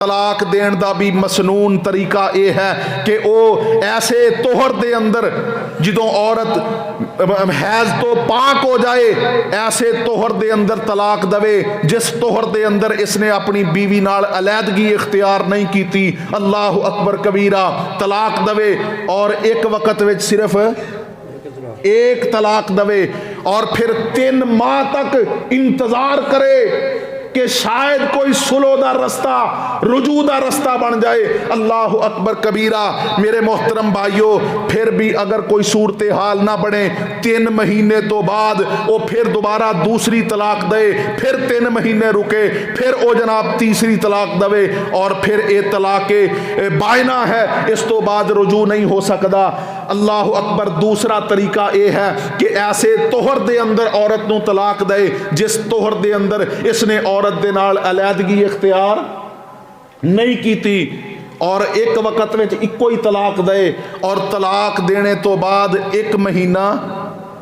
तलाक देण दा भी मसनून तरीका यह है कि वो ऐसे तोहर दे अंदर जो औरत हैज तो पाक हो जाए, ऐसे तोहर दे अंदर तलाक दवे जिस तोहर दे अंदर इसने अपनी बीवी नाल अलैदगी इख्तियार नहीं की। अल्लाह अकबर कबीरा। तलाक दवे और एक वक्त में सिर्फ एक तलाक दवे और फिर 3 माह तक इंतजार करे कि शायद कोई सुलो दा रस्ता, रुजू दा रस्ता बन जाए। अल्लाह अकबर कबीरा। मेरे मोहतरम भाइयों, फिर भी अगर कोई सूरत हाल ना बने, 3 महीने तो बाद वो फिर दोबारा दूसरी तलाक दे, फिर 3 महीने रुके, फिर वो जनाब तीसरी तलाक दवे और फिर ये तलाक बायना है, इस तो बाद रुजू नहीं हो सकता। अल्लाह अकबर। दूसरा तरीका यह है कि ऐसे तोहर दे अंदर औरत नूं तलाक दे जिस तोहर दे अंदर इसने औरत दे नाल अलैदगी इख्तियार नहीं की और एक वक्त में इको ही तलाक दे और तलाक देने तो बाद 1 महीना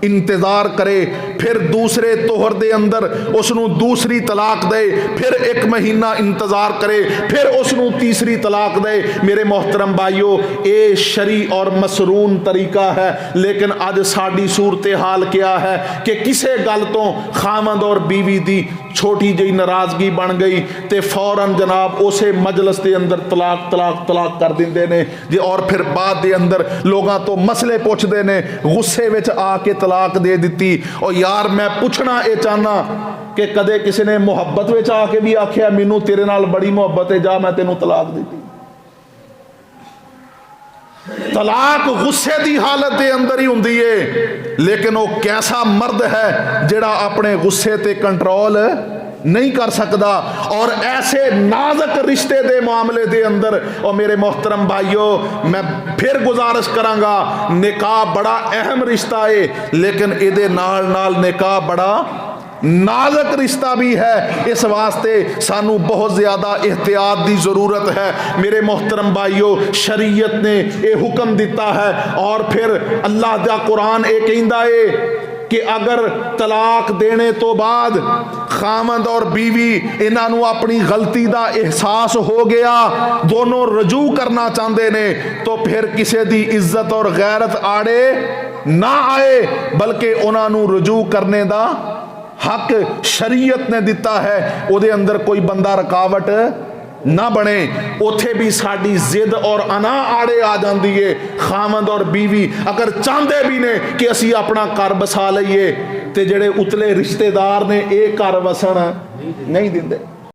इंतजार करे, फिर दूसरे तोहर दे अंदर उसनू दूसरी तलाक दे, फिर 1 महीना इंतजार करे, फिर उसनू तीसरी तलाक दे। मेरे मोहतरम भाइयों, ये शरी और मसरून तरीका है, लेकिन अज साडी सूरत हाल क्या है कि किसी गल तो खामद और बीवी दी छोटी जी नाराजगी बन गई तो फौरन जनाब उस मजलिस के अंदर तलाक तलाक तलाक कर देंगे ने जी, और फिर बाद के अंदर लोगों तो मसले पूछते हैं, गुस्से में आके तलाक दे दी। और यार मैं पूछना ये चाहना कि कदे किसी ने मुहब्बत में आके भी आख्या मैनू तेरे नाल बड़ी मुहब्बत है, जा मैं तेनू तलाक दी। तलाक गुस्से की हालत के अंदर ही होंदी है, लेकिन वो कैसा मर्द है जिहड़ा अपने गुस्से ते कंट्रोल नहीं कर सकता। और ऐसे नाजुक रिश्ते दे मामले दे अंदर, और मेरे मोहतरम भाइयों मैं फिर गुजारिश करांगा, निकाह बड़ा अहम रिश्ता है, लेकिन इहदे नाल नाल निकाह बड़ा नाजुक रिश्ता भी है। इस वास्ते सानू बहुत ज़्यादा एहतियात की ज़रूरत है। मेरे मोहतरम भाइयों, शरीयत ने यह हुक्म दिता है और फिर अल्लाह दा कुरान ये कहंदा है कि अगर तलाक देने तो बाद खामद और बीवी इन्हों अपनी गलती का एहसास हो गया, दोनों रजू करना चाहते ने, तो फिर किसी की इज्जत और गैरत आड़े ना आए, बल्कि उन्होंने रजू करने का हक शरीयत ने दिता है। उहदे अंदर कोई बंदा रुकावट ना बने। उथे भी साड़ी जिद और अना आड़े आ जाती है। खामद और बीवी अगर चाहते भी ने कि असी अपना घर बसा लईए, तो जेड़े उतले रिश्तेदार ने ये घर वसन नहीं देंदे।